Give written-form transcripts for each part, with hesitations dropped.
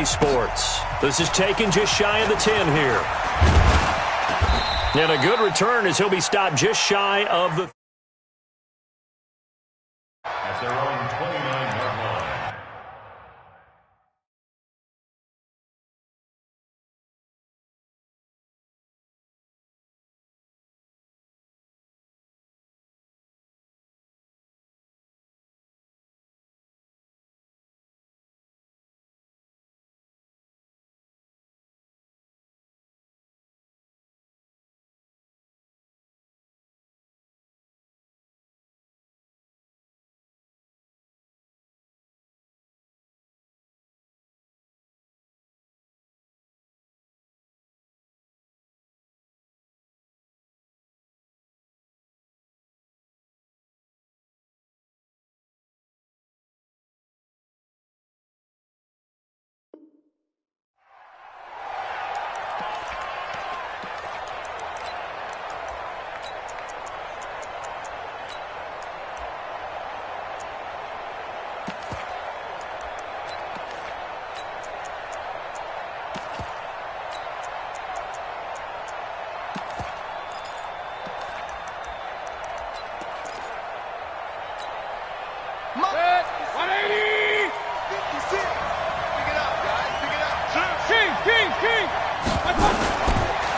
CBS Sports. This is taken just shy of the 10 here. And a good return as he'll be stopped just shy of the... At their own 29-yard line.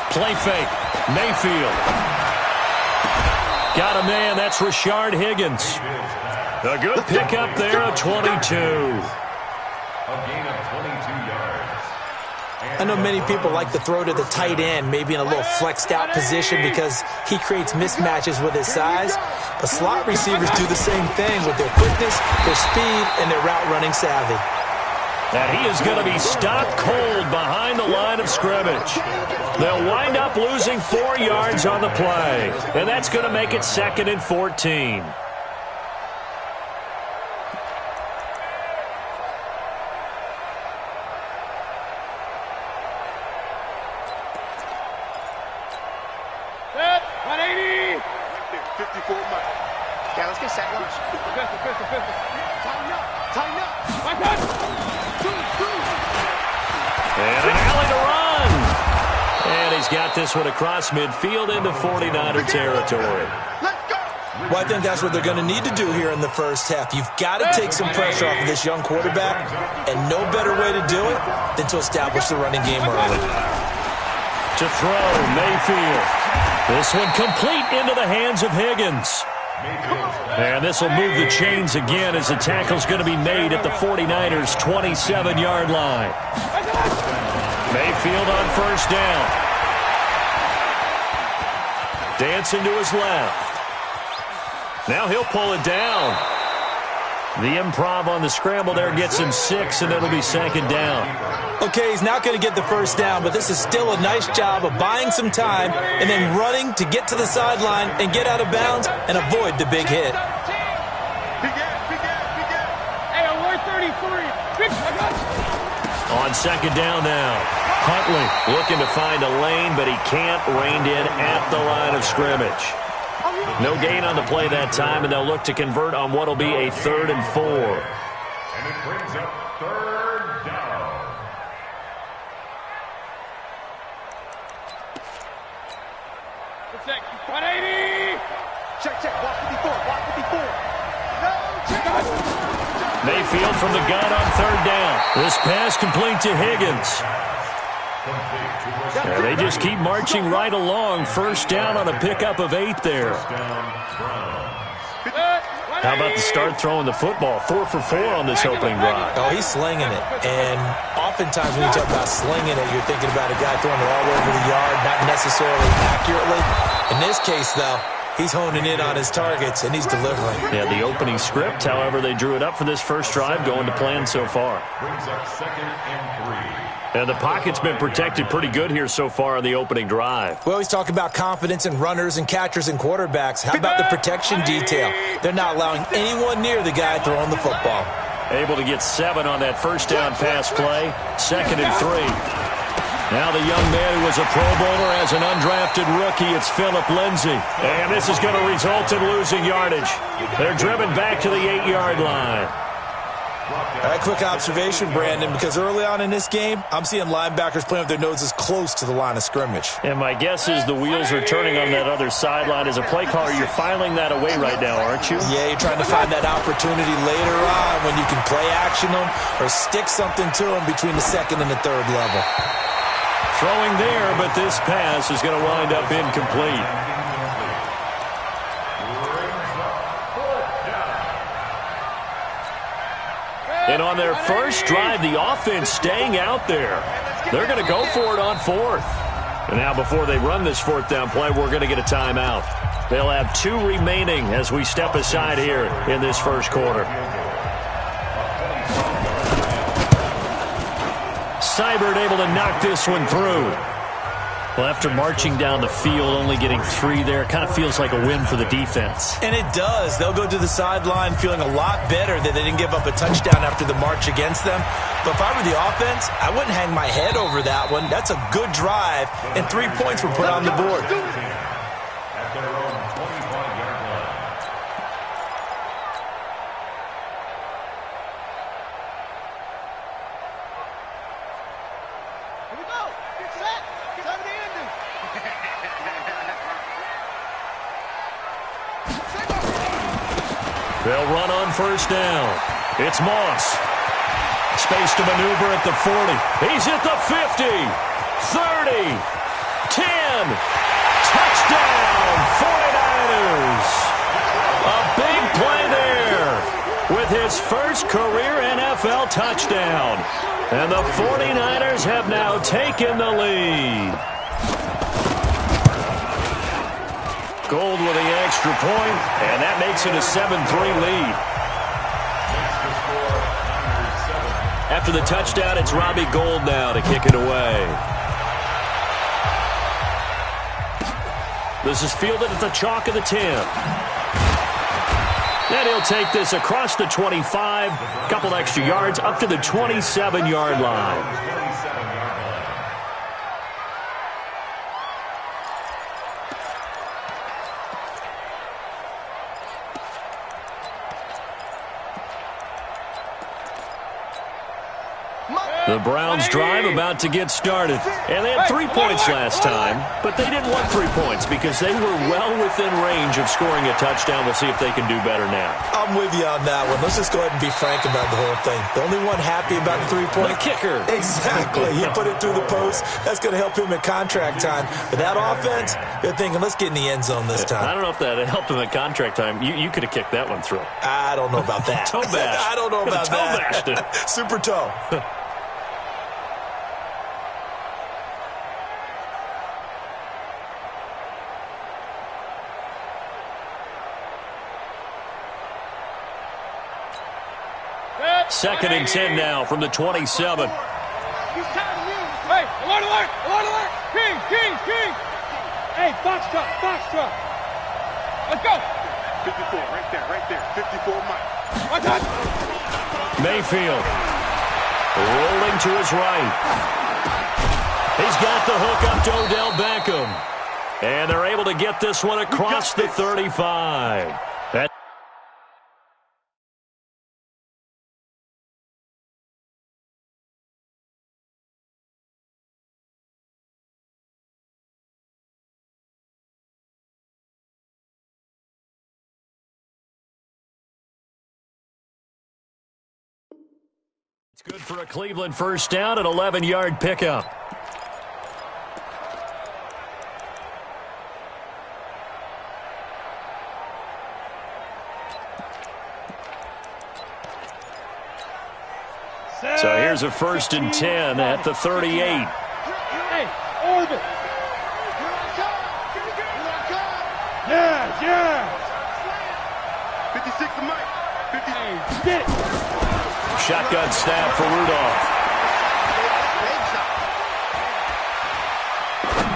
Play fake. Mayfield. Got a man. That's Rashard Higgins. A good pickup there at 22. A gain of 22 yards. I know many people like to throw to the tight end, maybe in a little flexed out position because he creates mismatches with his size. But slot receivers do the same thing with their quickness, their speed, and their route running savvy. And he is going to be stopped cold behind the line of scrimmage. They'll wind up losing 4 yards on the play. And that's going to make it 2nd and 14. Set, 180. 54 miles. Yeah, let's get set. Watch. Pistol. Tighten up. My God. And an alley to run. And he's got this one across midfield into 49er territory. Let's go. Well, I think that's what they're going to need to do here in the first half. You've got to take some pressure off of this young quarterback, and no better way to do it than to establish the running game early. To throw, Mayfield. This one complete into the hands of Higgins. And this will move the chains again as the tackle's going to be made at the 49ers' 27-yard line. Mayfield on first down. Dancing to his left. Now he'll pull it down. The improv on the scramble there gets him 6, and it'll be 2nd down. Okay, he's not going to get the first down, but this is still a nice job of buying some time and then running to get to the sideline and get out of bounds and avoid the big hit. Hey, I'm 133. On 2nd down now. Huntley looking to find a lane, but he can't. Reined in at the line of scrimmage. No gain on the play that time, and they'll look to convert on what will be a 3rd and 4. And it brings up 3rd down. Check, 180. Check. Block 54. No, check. Mayfield from the gun on 3rd down. This pass complete to Higgins. And they just keep marching right along. First down on a pickup of 8 there. How about the start throwing the football? 4 for 4 on this opening drive. Oh, he's slinging it. And oftentimes when you talk about slinging it, you're thinking about a guy throwing it all over the yard, not necessarily accurately. In this case, though, he's honing in on his targets, and he's delivering. Yeah, the opening script, however, they drew it up for this first drive, going to plan so far. Brings up 2nd and 3. And the pocket's been protected pretty good here so far on the opening drive. We always talk about confidence in runners and catchers and quarterbacks. How about the protection detail? They're not allowing anyone near the guy throwing the football. Able to get 7 on that first down pass play. 2nd and 3. Now the young man who was a Pro Bowler as an undrafted rookie, it's Phillip Lindsay. And this is going to result in losing yardage. They're driven back to the 8-yard line. A quick observation, Brandon, because early on in this game, I'm seeing linebackers playing with their noses close to the line of scrimmage. And my guess is the wheels are turning on that other sideline. As a play caller, you're filing that away right now, aren't you? Yeah, you're trying to find that opportunity later on when you can play action them or stick something to them between the second and the third level. Throwing there, but this pass is going to wind up incomplete. And on their first drive, the offense staying out there. They're going to go for it on fourth. And now before they run this fourth down play, we're going to get a timeout. They'll have 2 remaining as we step aside here in this first quarter. Seibert able to knock this one through. Well, after marching down the field, only getting 3 there, it kind of feels like a win for the defense. And it does. They'll go to the sideline feeling a lot better that they didn't give up a touchdown after the march against them. But if I were the offense, I wouldn't hang my head over that one. That's a good drive, and 3 points were put on the board. At their own 25-yard line. Here we go. Get set. Time to end it. They'll run on first down. It's Moss. Space to maneuver at the 40. He's at the 50. 30. 10. Touchdown, 49ers. A big play there with his first career NFL touchdown. And the 49ers have now taken the lead. Gold with the extra point, and that makes it a 7-3 lead. After the touchdown, it's Robbie Gould now to kick it away. This is fielded at the chalk of the 10. And he'll take this across the 25, couple extra yards, up to the 27-yard line. The Browns drive about to get started. And they had 3 points last time, but they didn't want 3 points because they were well within range of scoring a touchdown. We'll see if they can do better now. I'm with you on that one. Let's just go ahead and be frank about the whole thing. The only one happy about the 3-point. The kicker. Exactly. He put it through the post. That's going to help him at contract time. But that offense, they're thinking, let's get in the end zone this time. I don't know if that helped him at contract time. You could have kicked that one through. I don't know about that. Toe bash. I don't know about toe that. Bashed it. Super toe. Second and 10 now from the 27. He's tired of you. Hey, alert, alert, alert, alert. Kings. Hey, box truck. Let's go. 54, right there. 54, Mike. Watch out. Mayfield rolling to his right. He's got the hook up to Odell Beckham. And they're able to get this one across the 35. It's good for a Cleveland first down, an 11-yard pickup. So here's a 1st and 10 at the 38. Hey, orbit. Yeah. 56 to Mike. 50. Hey, get it. Shotgun snap for Rudolph.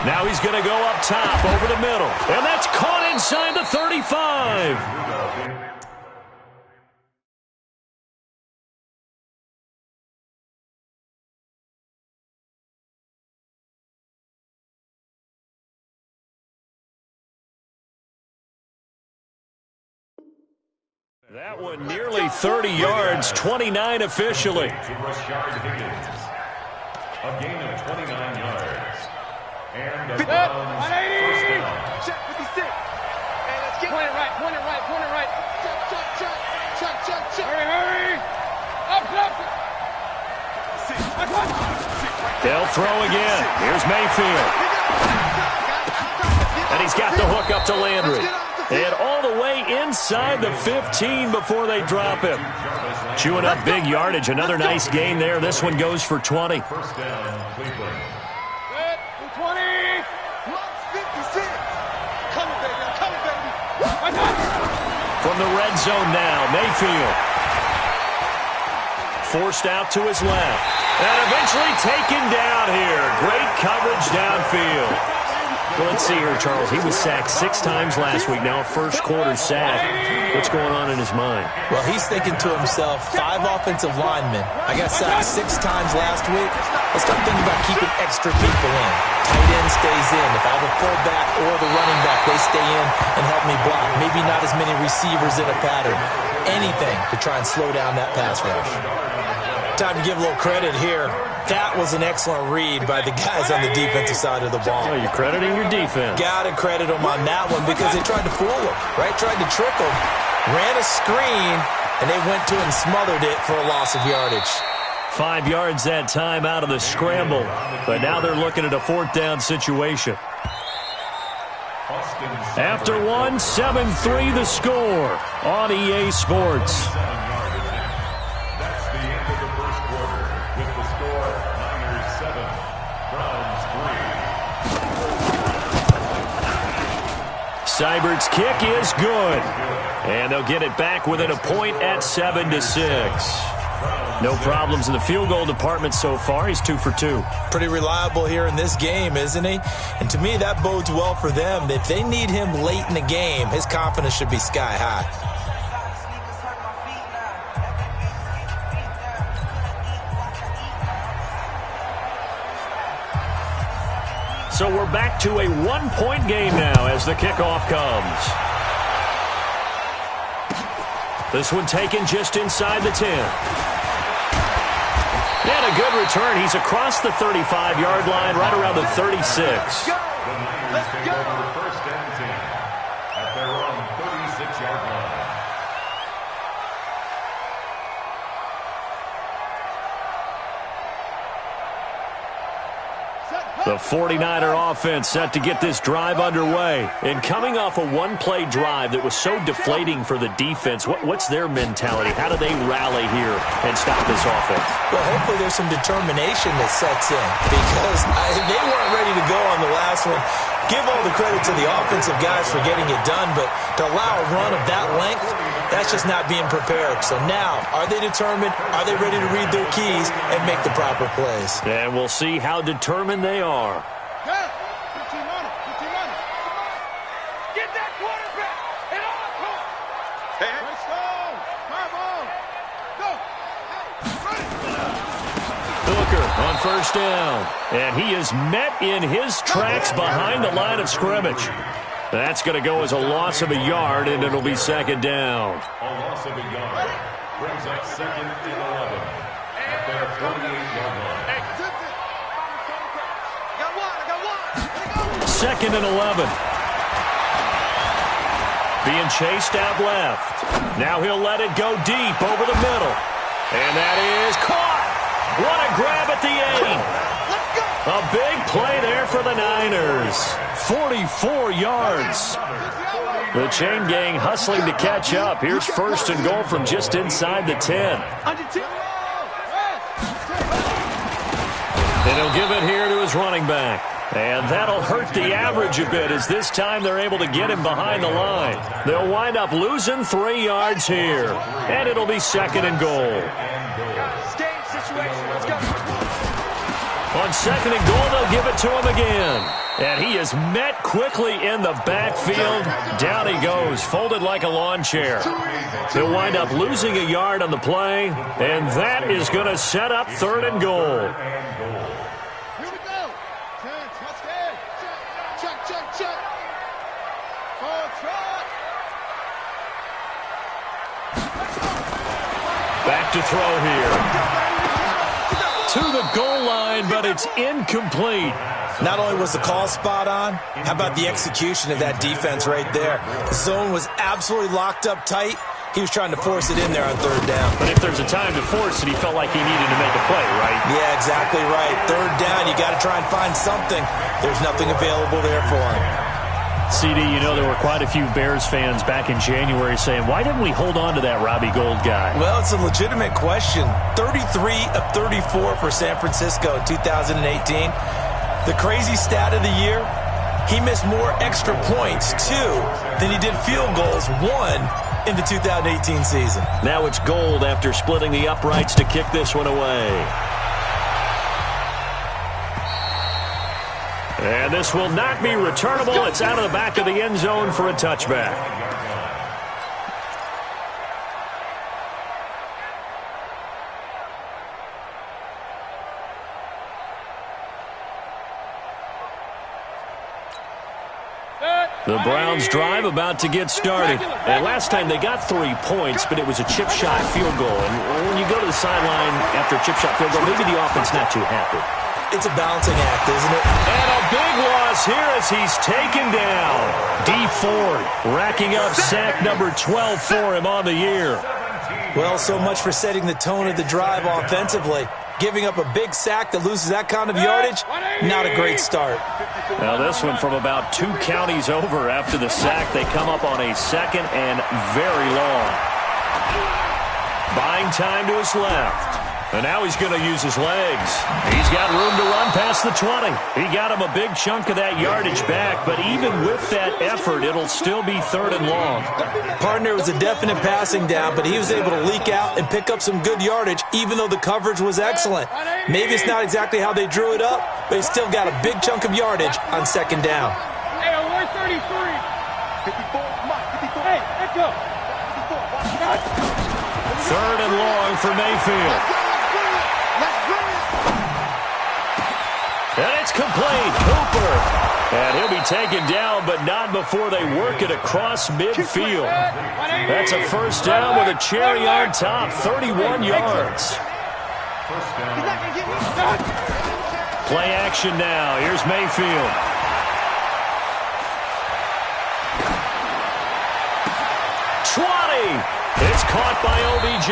Now he's going to go up top over the middle. And that's caught inside the 35. That one nearly 30 yards, 29 officially. To Rashard Higgins. A gain of 29 yards. And a first down. Check 56. Hey, let's get Point it right, point it right, point it right. check. Hurry. Up. They'll throw again. Here's Mayfield. And he's got the hook up to Landry. And all the way inside the 15 before they drop him. Chewing up big yardage. Another nice gain there. This one goes for 20. First down, Cleveland. Good. 20. 56. Come baby. From the red zone now, Mayfield. Forced out to his left. And eventually taken down here. Great coverage downfield. Well, let's see here, Charles. He was sacked 6 times last week. Now a first-quarter sack. What's going on in his mind? Well, he's thinking to himself, 5 offensive linemen. I got sacked 6 times last week. Let's start thinking about keeping extra people in. Tight end stays in. If I have a fullback or the running back, they stay in and help me block. Maybe not as many receivers in a pattern. Anything to try and slow down that pass rush. Time to give a little credit here. That was an excellent read by the guys on the defensive side of the ball. Oh, you're crediting your defense. Got to credit them on that one because they tried to fool him, right? Tried to trick him. Ran a screen, and they went to it and smothered it for a loss of yardage. 5 yards that time out of the scramble. But now they're looking at a 4th down situation. After one, 7-3 the score on EA Sports. That's the end of the first quarter. With the score, Niners 7, Browns 3. Seibert's kick is good. And they'll get it back within a point at 7-6. No problems in the field goal department so far. He's 2 for 2. Pretty reliable here in this game, isn't he? And to me, that bodes well for them. If they need him late in the game, his confidence should be sky high. So we're back to a 1-point game now as the kickoff comes. This one taken just inside the 10. And a good return. He's across the 35-yard line, right around the 36. The Niners take over first and 10 at their own 36-yard line. The 49er offense set to get this drive underway. And coming off a one-play drive that was so deflating for the defense, what's their mentality? How do they rally here and stop this offense? Well, hopefully there's some determination that sets in because they weren't ready to go on the last one. Give all the credit to the offensive guys for getting it done, but to allow a run of that length, that's just not being prepared. So now, are they determined? Are they ready to read their keys and make the proper plays? And we'll see how determined they are. Good. Good team on it. Get that quarterback. And on. Come on. Hey, Let's go. Come on. Go. Run it. Hooker on first down. And he is met in his tracks behind the line of scrimmage. That's going to go as a loss of a yard, and it'll be second down. A loss of a yard brings up second and 11 at their 48-yard line. Second and 11. Being chased out left. Now he'll let it go deep over the middle. And that is caught. What a grab at the 8. A big play there for the Niners. 44 yards. The chain gang hustling to catch up. Here's first and goal from just inside the 10. And he'll give it here to his running back. And that'll hurt the average a bit as this time they're able to get him behind the line. They'll wind up losing 3 yards here. And it'll be second and goal. On second and goal, they'll give it to him again. And he is met quickly in the backfield. Down he goes, folded like a lawn chair. He'll wind up losing a yard on the play. And that is going to set up third and goal. Here we go. Let's go. Check. Full truck. to throw here. To the goal line, but it's incomplete. Not only was the call spot on, how about the execution of that defense right there? The zone was absolutely locked up tight. He was trying to force it in there on third down. But if there's a time to force it, he felt like he needed to make a play, right? Yeah, exactly right. Third down, you got to try and find something. There's nothing available there for him. CD, you know there were quite a few Bears fans back in January saying, why didn't we hold on to that Robbie Gould guy? Well, it's a legitimate question. 33 of 34 for San Francisco in 2018. The crazy stat of the year, he missed more extra points, 2, than he did field goals, 1, in the 2018 season. Now it's Gould after splitting the uprights to kick this one away. And this will not be returnable. It's out of the back of the end zone for a touchback. The Browns drive about to get started. And last time they got 3 points, but it was a chip shot field goal. And when you go to the sideline after a chip shot field goal, maybe the offense not too happy. It's a balancing act, isn't it? And a big loss here as he's taken down. Dee Ford racking up sack number 12 for him on the year. Well, so much for setting the tone of the drive offensively. Giving up a big sack that loses that kind of yardage, not a great start. Now this one from about 2 counties over after the sack. They come up on a second and very long. Buying time to his left. And now he's going to use his legs. He's got room to run past the 20. He got him a big chunk of that yardage back, but even with that effort, it'll still be 3rd and long. Partner was a definite passing down, but he was able to leak out and pick up some good yardage, even though the coverage was excellent. Maybe it's not exactly how they drew it up, but he still got a big chunk of yardage on 2nd down. Hey, 133. 54, Mike, 54. Hey, let's go. 3rd and long for Mayfield. And it's complete. Cooper. And he'll be taken down, but not before they work it across midfield. That's a 1st down with a cherry on top. 31 yards. Play action now. Here's Mayfield. It's caught by OBJ.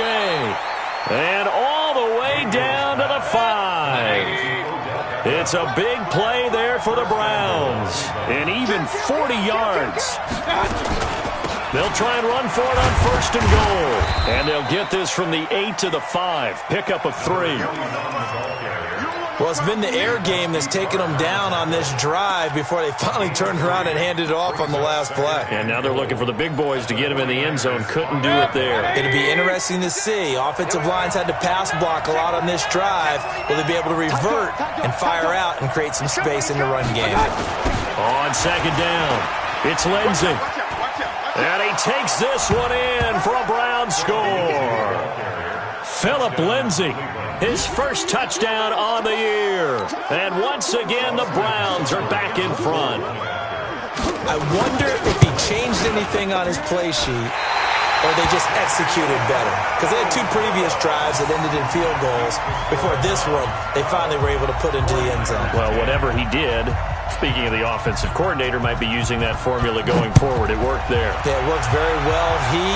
And all the way down to the 5. It's a big play there for the Browns. And even 40 yards. They'll try and run for it on 1st and goal. And they'll get this from the 8 to the 5. Pickup of 3. Well, it's been the air game that's taken them down on this drive before they finally turned around and handed it off on the last play. And now they're looking for the big boys to get him in the end zone. Couldn't do it there. It'll be interesting to see. Offensive lines had to pass block a lot on this drive. Will they be able to revert and fire out and create some space in the run game? On 2nd down, it's Lindsey. And he takes this one in for a Brown score. Philip Lindsey, his 1st touchdown on the year. And once again, the Browns are back in front. I wonder if he changed anything on his play sheet or they just executed better. Because they had 2 previous drives that ended in field goals. Before this one, they finally were able to put into the end zone. Well, whatever he did, speaking of the offensive coordinator, might be using that formula going forward. It worked there. Yeah, it works very well. He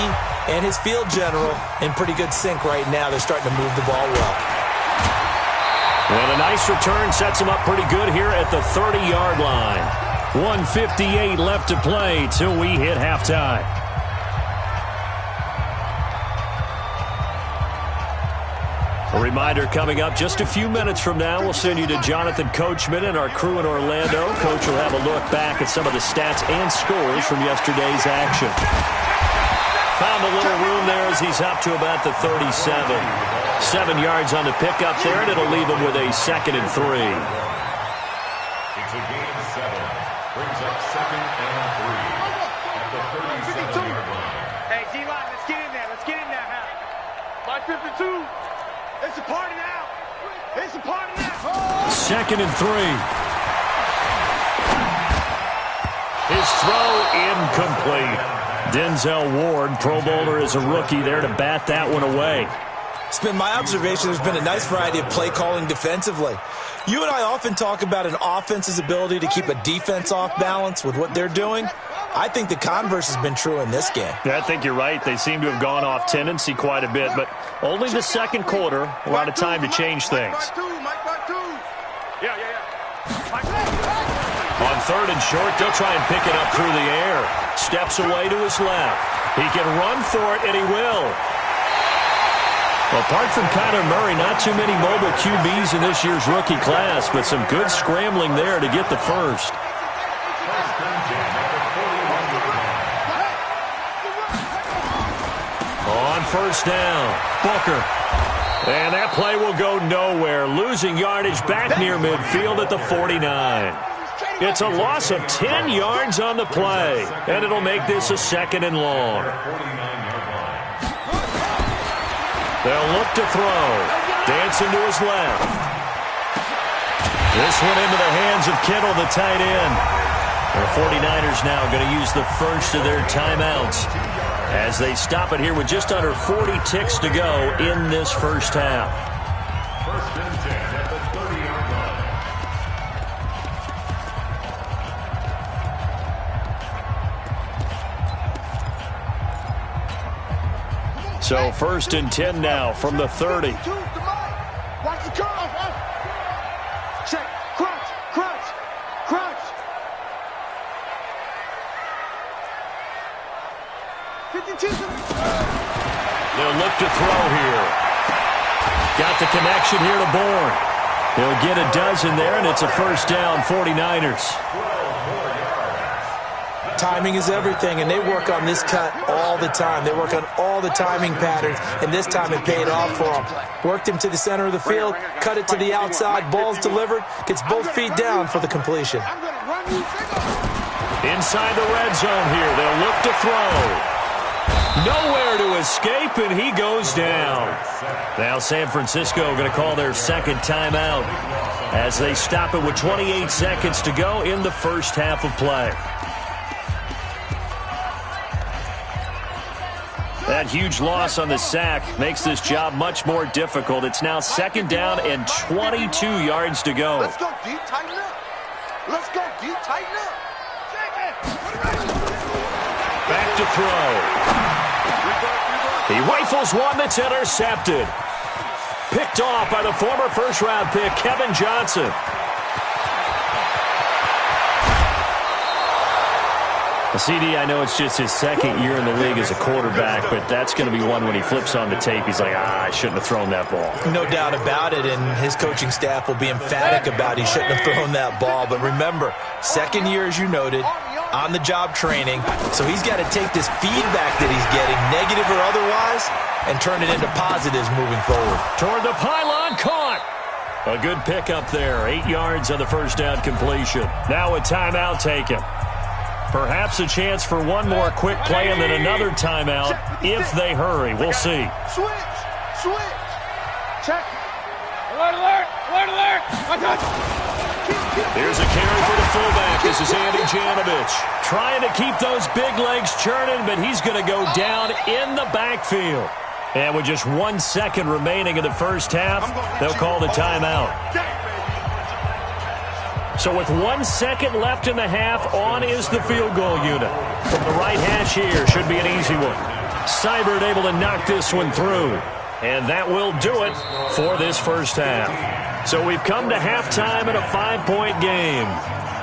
and his field general in pretty good sync right now. They're starting to move the ball well. And a nice return sets him up pretty good here at the 30-yard line. 1:58 left to play till we hit halftime. A reminder coming up just a few minutes from now, we'll send you to Jonathan Coachman and our crew in Orlando. Coach will have a look back at some of the stats and scores from yesterday's action. Found a little room there as he's up to about the 37. 7 yards on the pickup there, and it'll leave him with a 2nd and 3. It's a gain of 7. Brings up 2nd and 3 at the 37-yard line. Hey, D-line, let's get in there. Let's get in there, man. My 52. It's a party now. It's a party now. 2nd and 3. His throw incomplete. Denzel Ward, Pro Bowler as a rookie, there to bat that one away. It's been my observation there's been a nice variety of play calling defensively. You and I often talk about an offense's ability to keep a defense off balance with what they're doing. I think the converse has been true in this game. Yeah, I think you're right. They seem to have gone off tendency quite a bit, but only the second quarter, a lot of time to change things. On third and short, they'll try and pick it up through the air. Steps away to his left. He can run for it, and he will. Apart from Kyler Murray, not too many mobile QBs in this year's rookie class, but some good scrambling there to get the first. On first down, Booker. And that play will go nowhere, losing yardage back near midfield at the 49. It's a loss of 10 yards on the play, and it'll make this a second and long. They'll look to throw. Dancing to his left. This one into the hands of Kittle, the tight end. The 49ers now going to use the first of their timeouts as they stop it here with just under 40 ticks to go in this first half. First and 10 at the 30-yard line. So first and 10 now from the 30. Watch the curve. Check. Crunch. Crunch. Crunch. 52. They'll look to throw here. Got the connection here to Bourne. He'll get a dozen there, and it's a first down, 49ers. Timing is everything, and they work on this cut all the time. They work on all the timing patterns, and this time it paid off for them. Worked him to the center of the field, cut it to the outside, ball's delivered, gets both feet down for the completion. Inside the red zone here, they'll look to throw. Nowhere to escape, and he goes down. Now San Francisco going to call their second timeout as they stop it with 28 seconds to go in the first half of play. That huge loss on the sack makes this job much more difficult. It's now second down and 22 yards to go. Let's go deep, tighten up. Let's go deep, tighten up. Back to throw. He rifles one that's intercepted. Picked off by the former first-round pick, Kevin Johnson. CD, I know it's just his second year in the league as a quarterback, but that's going to be one when he flips on the tape. He's like, I shouldn't have thrown that ball. No doubt about it, and his coaching staff will be emphatic about he shouldn't have thrown that ball. But remember, second year, as you noted, on-the-job training, so he's got to take this feedback that he's getting, negative or otherwise, and turn it into positives moving forward. Toward the pylon, caught. A good pickup there, 8 yards on the first down completion. Now a timeout taken. Perhaps a chance for one more quick play and then another timeout if they hurry. We'll see. Switch. Check. Alert, alert. Alert, alert. Here's a carry for the fullback. This is Andy Janovich. Trying to keep those big legs churning, but he's going to go down in the backfield. And with just 1 second remaining in the first half, they'll call the timeout. So with 1 second left in the half, on is the field goal unit. From the right hash here, should be an easy one. Seibert able to knock this one through. And that will do it for this first half. So we've come to halftime in a 5-point game.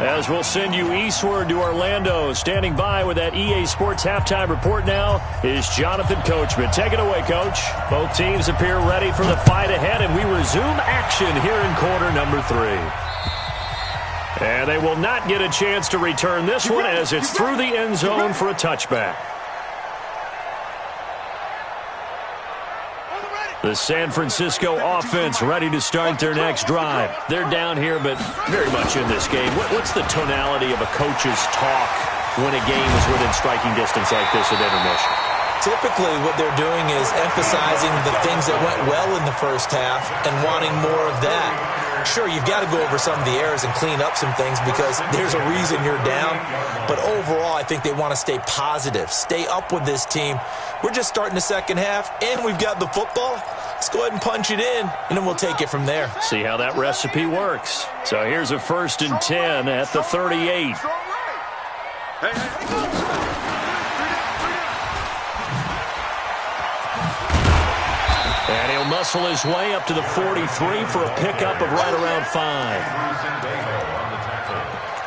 As we'll send you eastward to Orlando. Standing by with that EA Sports halftime report now is Jonathan Coachman. Take it away, Coach. Both teams appear ready for the fight ahead, and we resume action here in quarter number 3. And they will not get a chance to return this one as it's through the end zone for a touchback. The San Francisco offense ready to start their next drive. They're down here, but very much in this game. What's the tonality of a coach's talk when a game is within striking distance like this at intermission? Typically, what they're doing is emphasizing the things that went well in the first half and wanting more of that. Sure, you've got to go over some of the errors and clean up some things because there's a reason you're down. But overall, I think they want to stay positive, stay up with this team. We're just starting the second half, and we've got the football. let's go ahead and punch it in, and then we'll take it from there. See how that recipe works. So here's a 1st and 10 at the 38. And he'll muscle his way up to the 43 for a pickup of right around 5.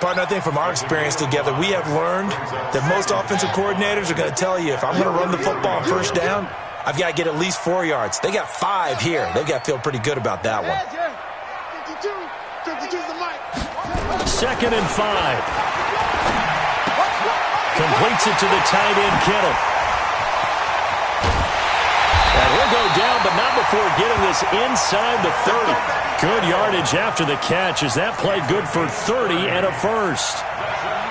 Partner, I think from our experience together, we have learned that most offensive coordinators are going to tell you, if I'm going to run the football on 1st down, I've got to get at least 4 yards. They got 5 here. They've got to feel pretty good about that one. 2nd and 5. Completes it to the tight end, Kittle. And he'll go down, but not before getting this inside the 30. Good yardage after the catch as that played good for 30 and a 1st.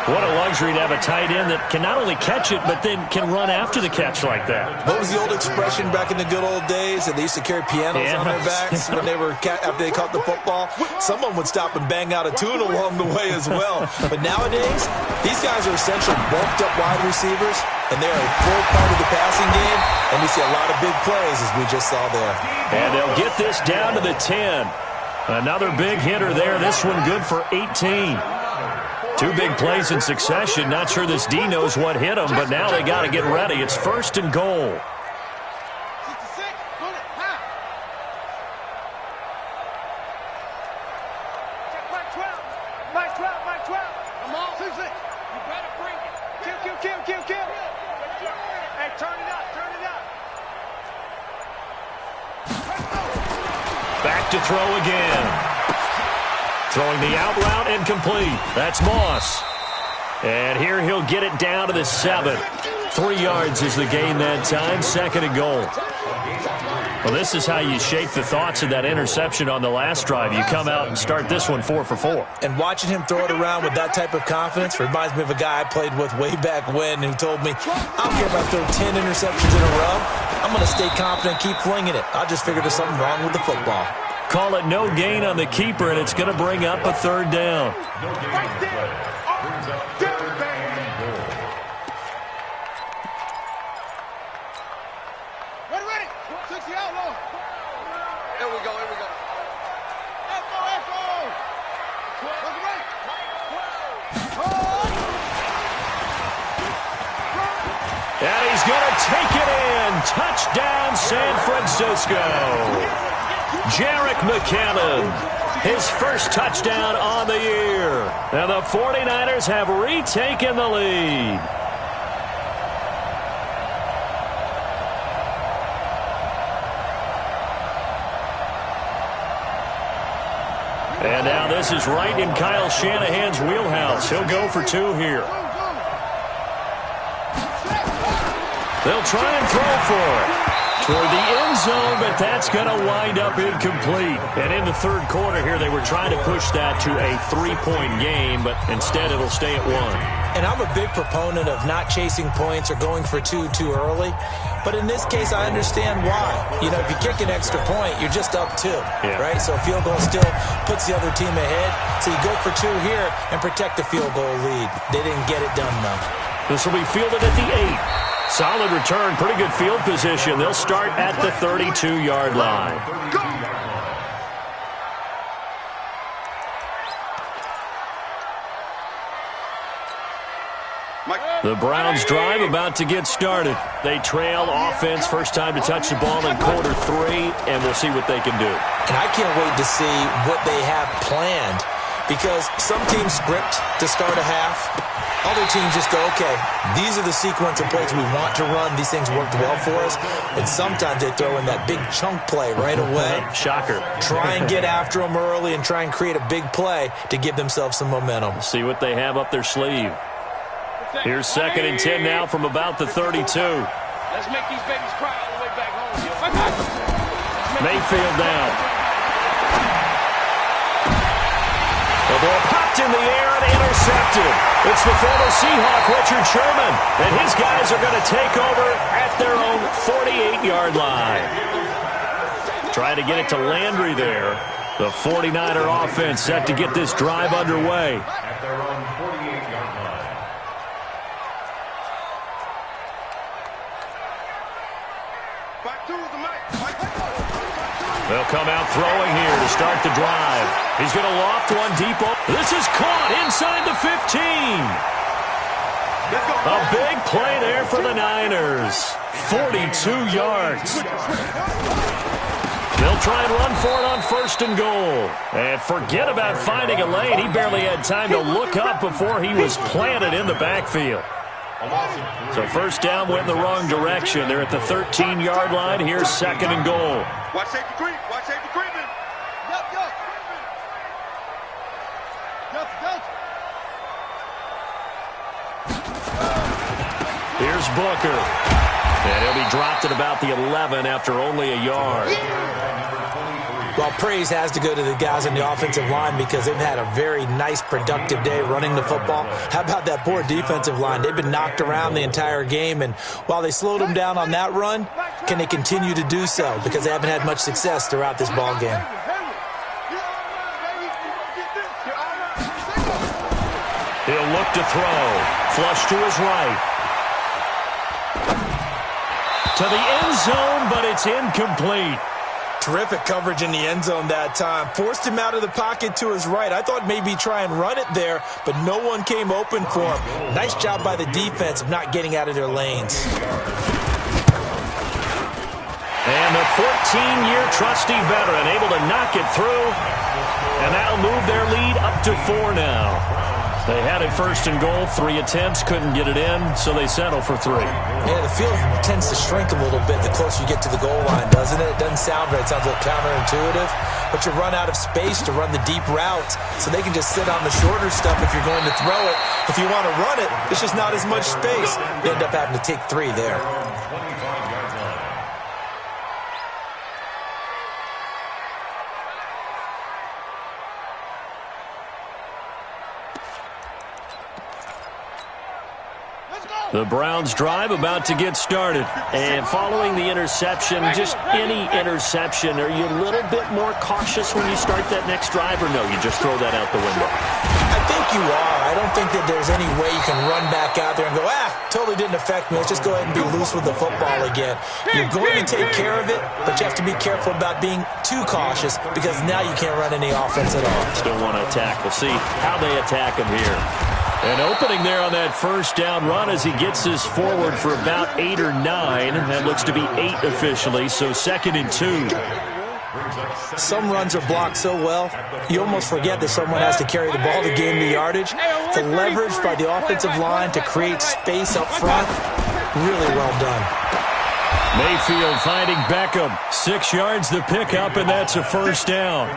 What a luxury to have a tight end that can not only catch it, but then can run after the catch like that. What was the old expression back in the good old days that they used to carry pianos on their backs when they were after they caught the football? Someone would stop and bang out a tune along the way as well. But nowadays, these guys are essentially bulked up wide receivers, and they're a full part of the passing game, and we see a lot of big plays as we just saw there. And they'll get this down to the 10. Another big hitter there. This one good for 18. 2 big plays in succession. Not sure this D knows what hit him, but now they got to get ready. It's 1st and goal. Back to throw again. Throwing the out route incomplete. That's Moss. And here he'll get it down to the 7. 3 yards is the gain that time. 2nd and goal. Well, this is how you shape the thoughts of that interception on the last drive. You come out and start this one 4 for 4. And watching him throw it around with that type of confidence reminds me of a guy I played with way back when who told me, I don't care if I throw 10 interceptions in a row. I'm going to stay confident and keep flinging it. I just figured there's something wrong with the football. Call it no gain on the keeper, and it's going to bring up a 3rd down. Ready. 60 outlaw. Here we go. Echo. And he's going to take it in. Touchdown, San Francisco. Jerick McKinnon, his first touchdown on the year. And the 49ers have retaken the lead. And now this is right in Kyle Shanahan's wheelhouse. He'll go for 2 here. They'll try and throw for it. Toward the end zone, but that's going to wind up incomplete. And in the 3rd quarter here, they were trying to push that to a 3-point game, but instead it'll stay at 1. And I'm a big proponent of not chasing points or going for 2 too early. But in this case, I understand why. You know, if you kick an extra point, you're just up 2, right? So a field goal still puts the other team ahead. So you go for 2 here and protect the field goal lead. They didn't get it done, though. This will be fielded at the 8. Solid return, pretty good field position. They'll start at the 32-yard line. The Browns drive about to get started. They trail offense, first time to touch the ball in quarter 3, and we'll see what they can do. And I can't wait to see what they have planned, because some teams script to start a half. Other teams just go, okay, these are the sequence of plays we want to run. These things worked well for us. And sometimes they throw in that big chunk play right away. Shocker. Try and get after them early and try and create a big play to give themselves some momentum. See what they have up their sleeve. Here's 2nd and 10 now from about the 32. Let's make these babies cry all the way back home. Mayfield down. The ball popped in the air and intercepted. It's the former Seahawk, Richard Sherman, and his guys are going to take over at their own 48-yard line. Trying to get it to Landry there. The 49er offense set to get this drive underway. At their own 48-yard line. Back to the mic. They'll come out throwing here to start the drive. He's going to loft one deep. This is caught inside the 15. A big play there for the Niners. 42 yards. They'll try and run for it on 1st and goal. And forget about finding a lane. He barely had time to look up before he was planted in the backfield. So 1st down went in the wrong direction. They're at the 13-yard line. Here's 2nd and goal. Watch safety creep. Watch safety creeping. Here's Booker. And he'll be dropped at about the 11 after only a yard. Well, praise has to go to the guys on the offensive line because they've had a very nice, productive day running the football. How about that poor defensive line? They've been knocked around the entire game, and while they slowed them down on that run, can they continue to do so? Because they haven't had much success throughout this ball game. He'll look to throw. Flush to his right. To the end zone, but it's incomplete. Terrific coverage in the end zone that time. Forced him out of the pocket to his right. I thought maybe try and run it there, but no one came open for him. Nice job by the defense of not getting out of their lanes. And the 14-year trusty veteran able to knock it through, and that'll move their lead up to 4 now. They had it 1st and goal, 3 attempts, couldn't get it in, so they settle for 3. Yeah, the field tends to shrink a little bit the closer you get to the goal line, doesn't it? It doesn't sound right. It sounds a little counterintuitive, but you run out of space to run the deep routes, so they can just sit on the shorter stuff if you're going to throw it. If you want to run it, it's just not as much space. You end up having to take 3 there. The Browns drive about to get started. And following the interception, just any interception, are you a little bit more cautious when you start that next drive, or no, you just throw that out the window? I think you are. I don't think that there's any way you can run back out there and go, totally didn't affect me. Let's just go ahead and be loose with the football again. You're going to take care of it, but you have to be careful about being too cautious because now you can't run any offense at all. Still want to attack. We'll see how they attack him here. An opening there on that 1st down run as he gets this forward for about 8 or 9. That looks to be 8 officially, so 2nd and 2. Some runs are blocked so well, you almost forget that someone has to carry the ball to gain the yardage. The leverage by the offensive line to create space up front, really well done. Mayfield finding Beckham. 6 yards the pickup, and that's a 1st down.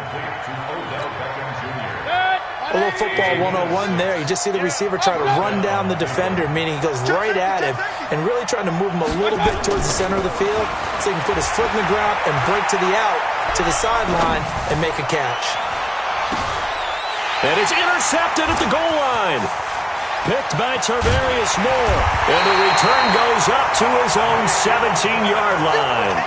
A little football 101 there. You just see the receiver try to run down the defender, meaning he goes right at him and really trying to move him a little bit towards the center of the field so he can put his foot in the ground and break to the out, to the sideline, and make a catch. And it's intercepted at the goal line. Picked by Tarvarius Moore. And the return goes up to his own 17-yard line.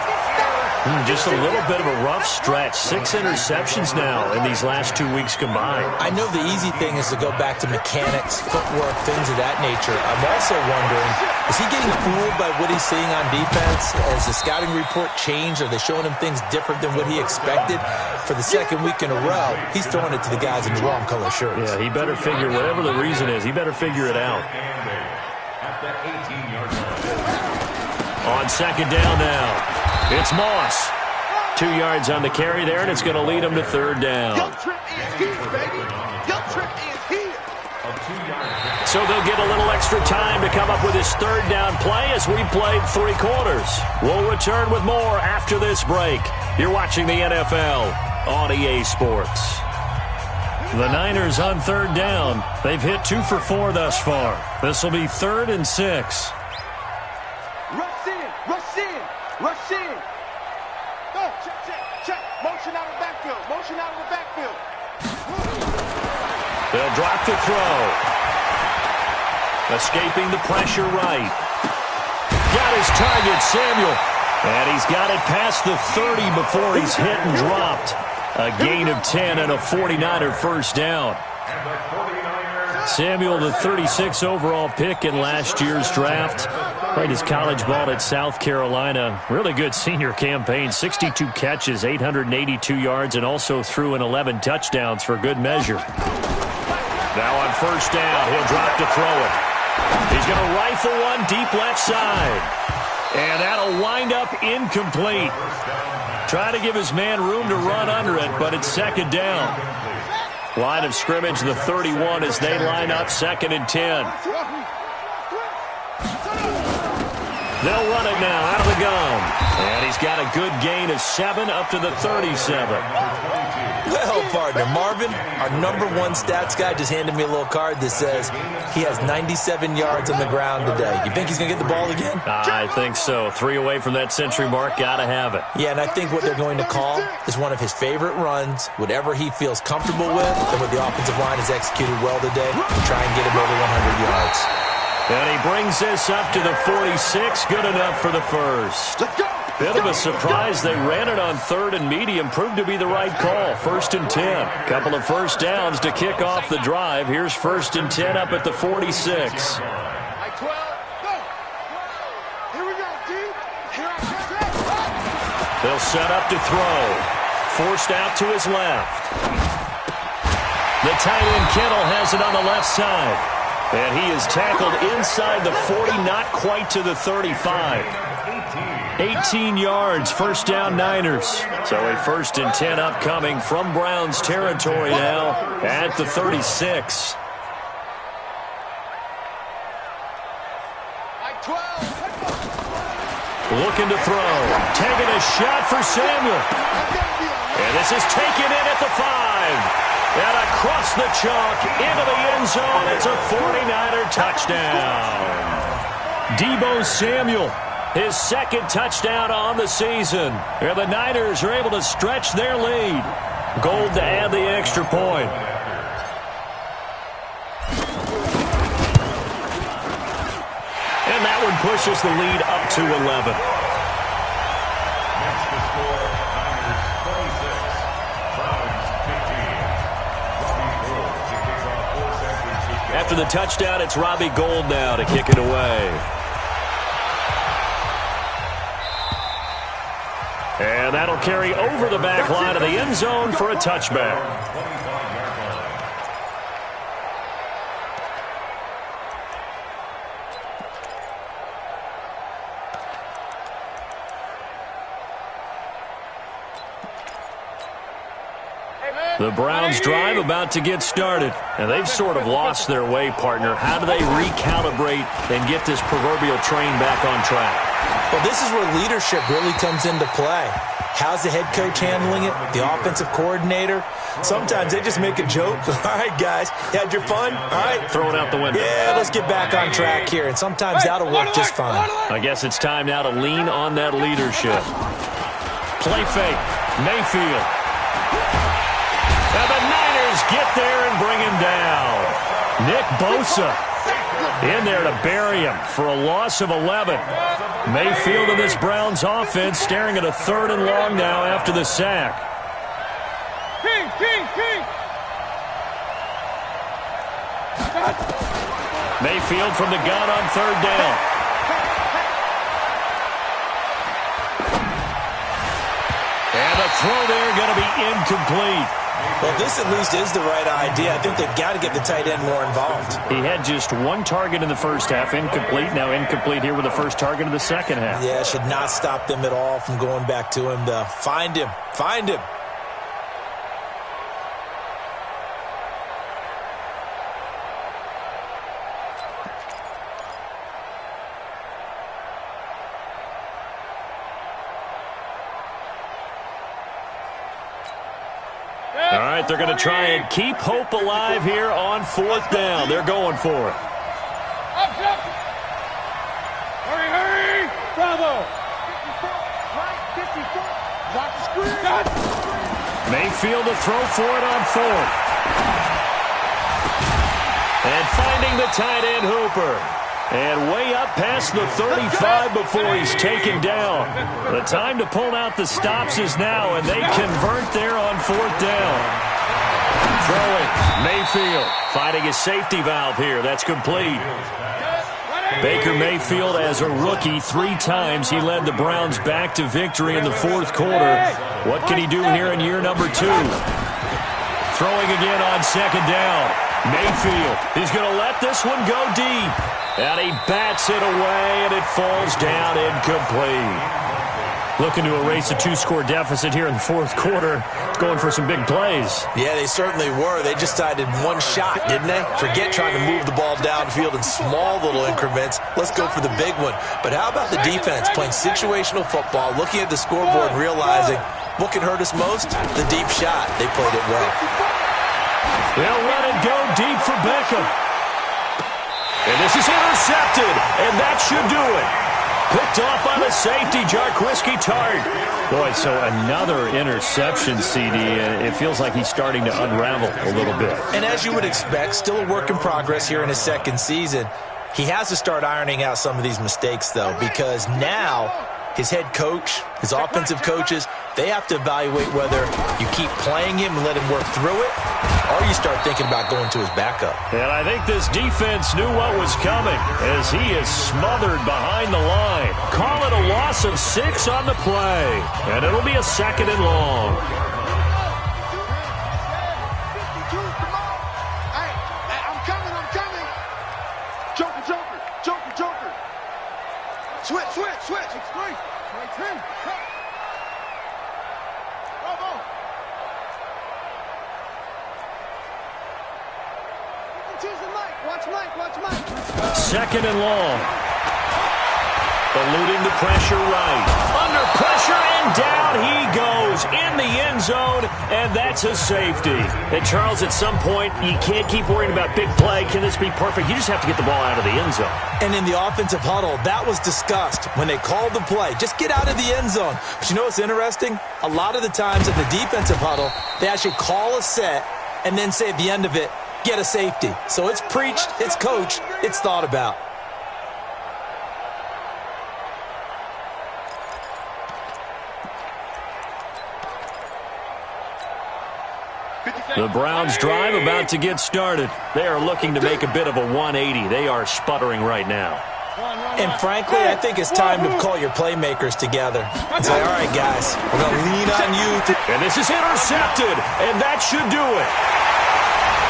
Just a little bit of a rough stretch. 6 interceptions now in these last 2 weeks combined. I know the easy thing is to go back to mechanics, footwork, things of that nature. I'm also wondering, is he getting fooled by what he's seeing on defense? Has the scouting report changed? Are they showing him things different than what he expected? For the 2nd week in a row, he's throwing it to the guys in the wrong color shirts. Yeah, he better figure, whatever the reason is, he better figure it out. On 2nd down now. It's Moss. 2 yards on the carry there, and it's going to lead him to 3rd down. So they'll get a little extra time to come up with his 3rd down play as we played 3 quarters. We'll return with more after this break. You're watching the NFL on EA Sports. The Niners on 3rd down. They've hit 2 for 4 thus far. This will be 3rd and 6. Rush in. Go, check. Motion out of the backfield. They'll drop the throw. Escaping the pressure right. Got his target, Samuel. And he's got it past the 30 before he's hit and dropped. A gain of 10 and a 49er 1st down. Samuel, the 36 overall pick in last year's draft. Played his college ball at South Carolina. Really good senior campaign. 62 catches, 882 yards, and also threw in 11 touchdowns for good measure. Now on first down, he'll drop to throw it. He's going to rifle one deep left side. And that'll wind up incomplete. Try to give his man room to run under it, but it's second down. Line of scrimmage, the 31, as they line up 2nd and 10. They'll run it now out of the gun. And he's got a good gain of 7 up to the 37. Well, partner, Marvin, our #1 stats guy, just handed me a little card that says he has 97 yards on the ground today. You think he's going to get the ball again? I think so. 3 away from that century mark. Got to have it. Yeah, and I think what they're going to call is one of his favorite runs, whatever he feels comfortable with, and what the offensive line has executed well today, to try and get him over 100 yards. And he brings this up to the 46. Good enough for the first. Bit of a surprise. They ran it on 3rd and medium. Proved to be the right call. 1st and 10. Couple of first downs to kick off the drive. Here's 1st and 10 up at the 46. They'll set up to throw. Forced out to his left. The tight end Kittle has it on the left side. And he is tackled inside the 40, not quite to the 35. 18 yards, first down Niners. So a 1st and 10 upcoming from Browns territory now at the 36. Looking to throw. Taking a shot for Samuel. And this is taken in at the 5. And across the chalk into the end zone. It's a 49er touchdown. Deebo Samuel, his 2nd touchdown on the season. And the Niners are able to stretch their lead. Gold to add the extra point. And that one pushes the lead up to 11. Next to score, Niners 26, Browns 15. After the touchdown, it's Robbie Gould now to kick it away. And that'll carry over the back line of the end zone for a touchback. The Browns drive about to get started, and they've sort of lost their way, partner. How do they recalibrate and get this proverbial train back on track? Well, this is where leadership really comes into play. How's the head coach handling it? The offensive coordinator? Sometimes they just make a joke. All right, guys, had your fun? All right. Throw it out the window. Yeah, let's get back on track here, and sometimes that'll work just fine. I guess it's time now to lean on that leadership. Play fake. Mayfield. And the Niners get there and bring him down. Nick Bosa in there to bury him for a loss of 11. Mayfield and this Browns offense staring at a 3rd and long now after the sack. King. Mayfield from the gun on 3rd down. And the throw there going to be incomplete. Well, this at least is the right idea. I think they've got to get the tight end more involved. He had just 1 target in the first half, incomplete. Now incomplete here with the first target of the second half. Yeah, should not stop them at all from going back to him to find him. Find him. All right, they're going to try and keep hope alive here on 4th down. They're going for it. Up. Hurry. Bravo. 54. Lock the screen. Mayfield to throw for it on 4th. And finding the tight end Hooper. And way up past the 35 before he's taken down. The time to pull out the stops is now, and they convert there on 4th down. Throwing. Mayfield finding his safety valve here. That's complete. Baker Mayfield, as a rookie, 3 times he led the Browns back to victory in the fourth quarter. What can he do here in year number 2? Throwing again on second down. Mayfield, he's going to let this one go deep. And he bats it away, and it falls down incomplete. Looking to erase a 2-score deficit here in the fourth quarter. Going for some big plays. Yeah, they certainly were. They just decided one shot, didn't they? Forget trying to move the ball downfield in small little increments. Let's go for the big one. But how about the defense playing situational football, looking at the scoreboard, realizing what can hurt us most? The deep shot. They played it well. They'll let it go deep for Beckham. And this is intercepted, and that should do it. Picked off by the safety, Jarquiski Tart. Boy, so another interception, CD, and it feels like he's starting to unravel a little bit. And as you would expect, still a work in progress here in his second season. He has to start ironing out some of these mistakes, though, because now his head coach, his offensive coaches, they have to evaluate whether you keep playing him and let him work through it, or you start thinking about going to his backup. And I think this defense knew what was coming as he is smothered behind the line. Call it a loss of 6 on the play, and it'll be a 2nd and long. Hey, I'm coming. Joker. Switch. It's great. Right here. Bravo. Watch Mike. 2nd and long. Eluding the pressure right. Under pressure, and down he goes in the end zone, and that's a safety. And, Charles, at some point, you can't keep worrying about big play. Can this be perfect? You just have to get the ball out of the end zone. And in the offensive huddle, that was discussed when they called the play. Just get out of the end zone. But you know what's interesting? A lot of the times in the defensive huddle, they actually call a set and then say at the end of it, get a safety. So it's preached, it's coached, it's thought about. The Browns drive about to get started. They are looking to make a bit of a 180. They are sputtering right now. And frankly, I think it's time to call your playmakers together and say, all right, guys, we're going to lean on you. And this is intercepted, and that should do it.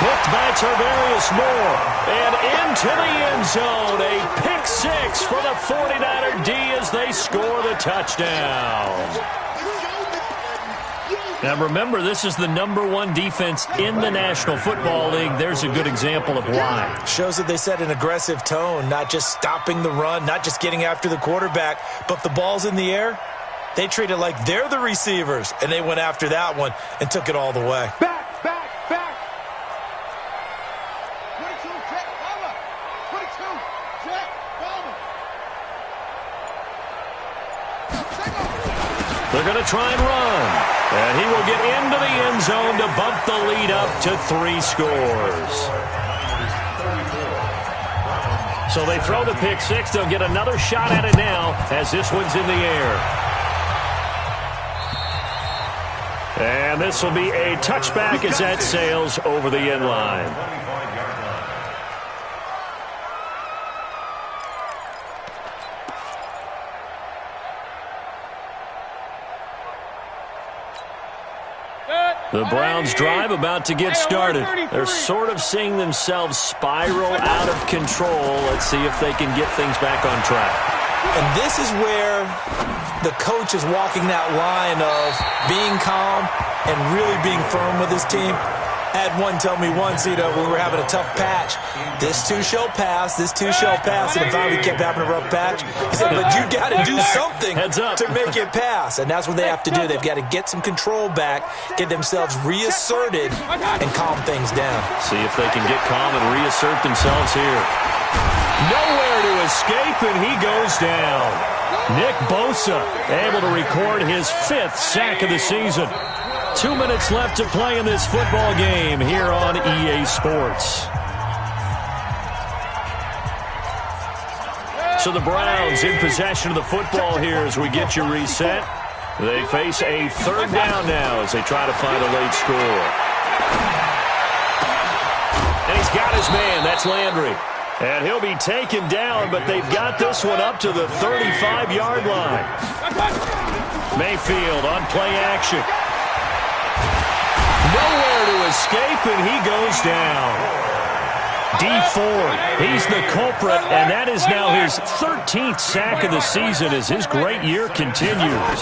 Picked by Tarvarius Moore, and into the end zone. A pick 6 for the 49er D as they score the touchdown. Now remember, this is the #1 defense in the National Football League. There's a good example of why. Shows that they set an aggressive tone, not just stopping the run, not just getting after the quarterback, but the ball's in the air. They treat it like they're the receivers, and they went after that one and took it all the way. Back. 22, Jack, Palmer. They're going to try and run. And he will get into the end zone to bump the lead up to 3 scores. So they throw the pick 6. They'll get another shot at it now as this one's in the air. And this will be a touchback as that sails over the end line. The Browns drive about to get started. They're sort of seeing themselves spiral out of control. Let's see if they can get things back on track. And this is where the coach is walking that line of being calm and really being firm with his team. I had one tell me once, when we were having a tough patch, this too shall pass, this too shall pass, and finally we kept having a rough patch. He said, but you got to do something to make it pass, and that's what they have to do. They've got to get some control back, get themselves reasserted, and calm things down. See if they can get calm and reassert themselves here. Nowhere to escape, and he goes down. Nick Bosa able to record his 5th sack of the season. 2 minutes left to play in this football game here on EA Sports. So the Browns in possession of the football here as we get you reset. They face a 3rd down now as they try to find a late score. And he's got his man. That's Landry. And he'll be taken down, but they've got this one up to the 35-yard line. Mayfield on play action. Nowhere to escape, and he goes down. Dee Ford, he's the culprit, and that is now his 13th sack of the season as his great year continues.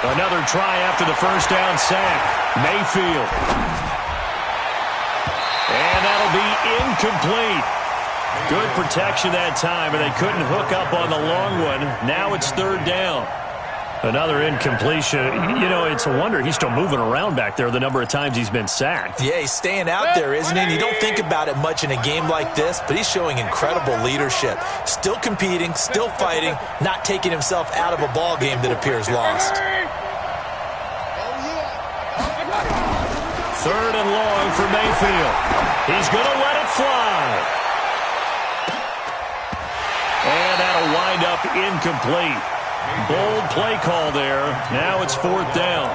Another try after the first down sack. Mayfield. And that'll be incomplete. Good protection that time, and they couldn't hook up on the long one. Now it's third down. Another incompletion. You know, it's a wonder he's still moving around back there the number of times he's been sacked. Yeah, he's staying out there, isn't he? And you don't think about it much in a game like this, but he's showing incredible leadership. Still competing, still fighting, not taking himself out of a ball game that appears lost. Third and long for Mayfield. He's going to let it fly. And that'll wind up incomplete. Bold play call there. Now it's fourth down.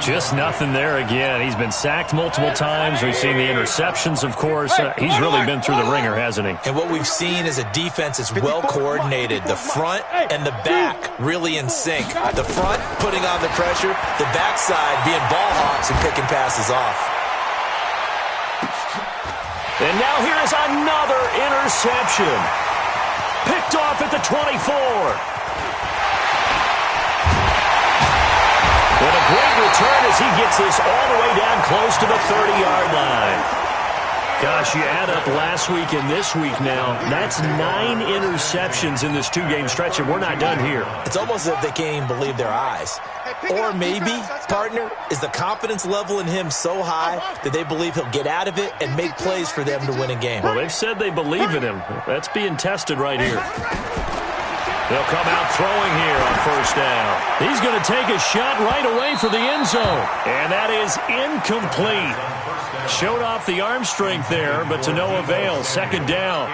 Just nothing there again. He's been sacked multiple times. We've seen the interceptions, of course. He's really been through the ringer, hasn't he? And what we've seen is a defense that's well coordinated. The front and the back really in sync. The front putting on the pressure. The backside being ball hawks and picking passes off. And now here is another interception. Picked off at the 24. And a great return as he gets this all the way down close to the 30-yard line. Gosh, you add up last week and this week now. That's 9 interceptions in this two-game stretch, and we're not done here. It's almost as if they can't even believe their eyes. Or maybe, partner, is the confidence level in him so high that they believe he'll get out of it and make plays for them to win a game. Well, they've said they believe in him. That's being tested right here. They'll come out throwing here on first down. He's going to take a shot right away for the end zone. And that is incomplete. Showed off the arm strength there, but to no avail. Second down.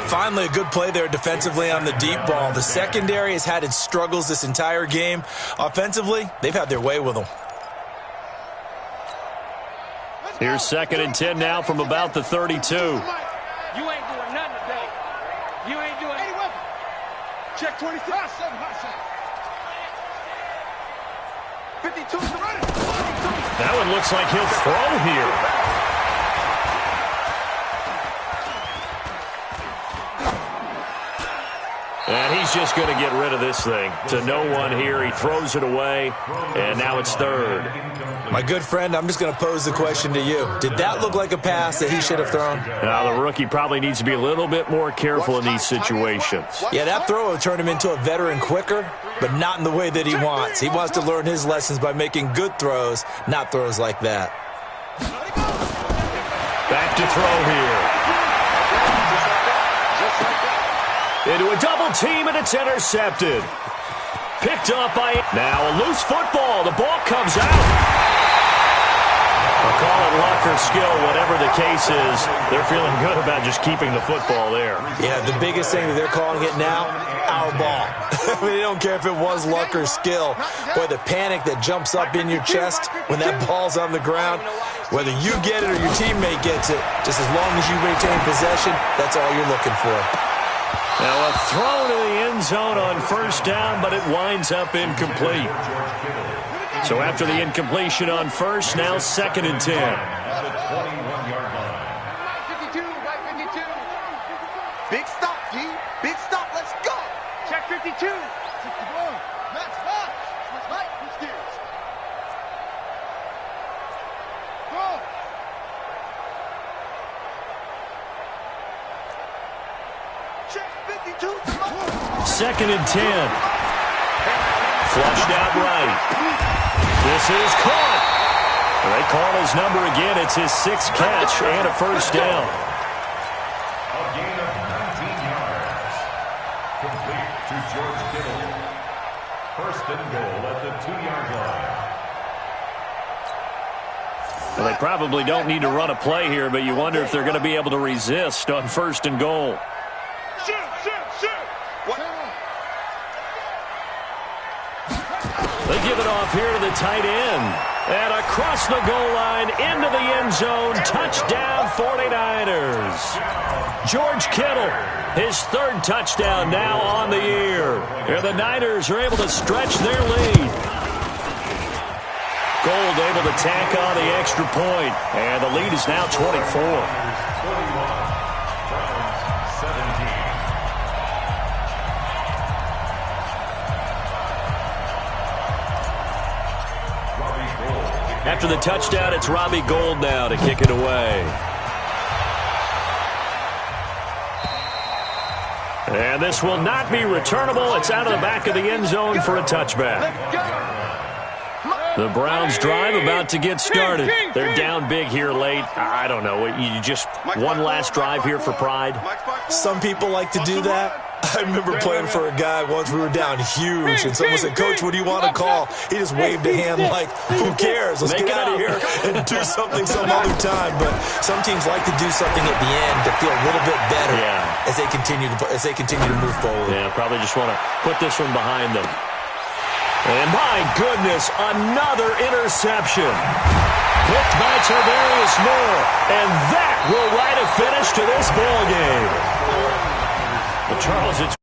Finally, a good play there defensively on the deep ball. The secondary has had its struggles this entire game. Offensively, they've had their way with them. Here's second and 10 now from about the 32. You ain't doing nothing today. You ain't doing any weapon. Check 23. Hot seven, hot seven. 52 is the running. That one looks like he'll throw here. And he's just going to get rid of this thing. To no one here. He throws it away, and now it's third. My good friend, I'm just going to pose the question to you. Did that look like a pass that he should have thrown? Now, the rookie probably needs to be a little bit more careful in these situations. Yeah, that throw will turn him into a veteran quicker, but not in the way that he wants. He wants to learn his lessons by making good throws, not throws like that. Back to throw here. Into a double team, and it's intercepted. Picked up by... Now a loose football. The ball comes out. I'll call it luck or skill, whatever the case is. They're feeling good about just keeping the football there. Yeah, the biggest thing that they're calling it now, our ball. I mean, they don't care if it was luck or skill. Boy, the panic that jumps up in your chest when that ball's on the ground, whether you get it or your teammate gets it, just as long as you retain possession, that's all you're looking for. Now a throw to the end zone on first down, but it winds up incomplete. So after the incompletion on first, now second and 10. At the 21-yard line. 52, right 52. Big stop, G. Big stop. Let's go. Check 52. Max, stop. Right, switch gears. Go. Check 52. Second and 10. Flushed out right. This is caught. They call his number again. It's his 6th catch and a first down. A gain of 19 yards. Complete to George Kittle. First and goal at the 2-yard line. Well, they probably don't need to run a play here, but you wonder if they're going to be able to resist on first and goal. Shoot, shoot, shoot. What? They give it handoff here to the tight end. And across the goal line, into the end zone, touchdown 49ers. George Kittle, his third touchdown now on the year. And the Niners are able to stretch their lead. Gold able to tack on the extra point, and the lead is now 24. After the touchdown, it's Robbie Gould now to kick it away. And this will not be returnable. It's out of the back of the end zone for a touchback. The Browns drive about to get started. They're down big here late. I don't know. You just one last drive here for pride? Some people like to do that. I remember playing for a guy once. We were down huge, and someone said, "Coach, what do you want to call?" He just waved a hand like, "Who cares? Let's get out of here and do something some other time." But some teams like to do something at the end to feel a little bit better as they continue to move forward. Yeah, probably just want to put this one behind them. And my goodness, another interception. Picked by Tarvarius Moore, and that will write a finish to this ball game. Well, Charles, it's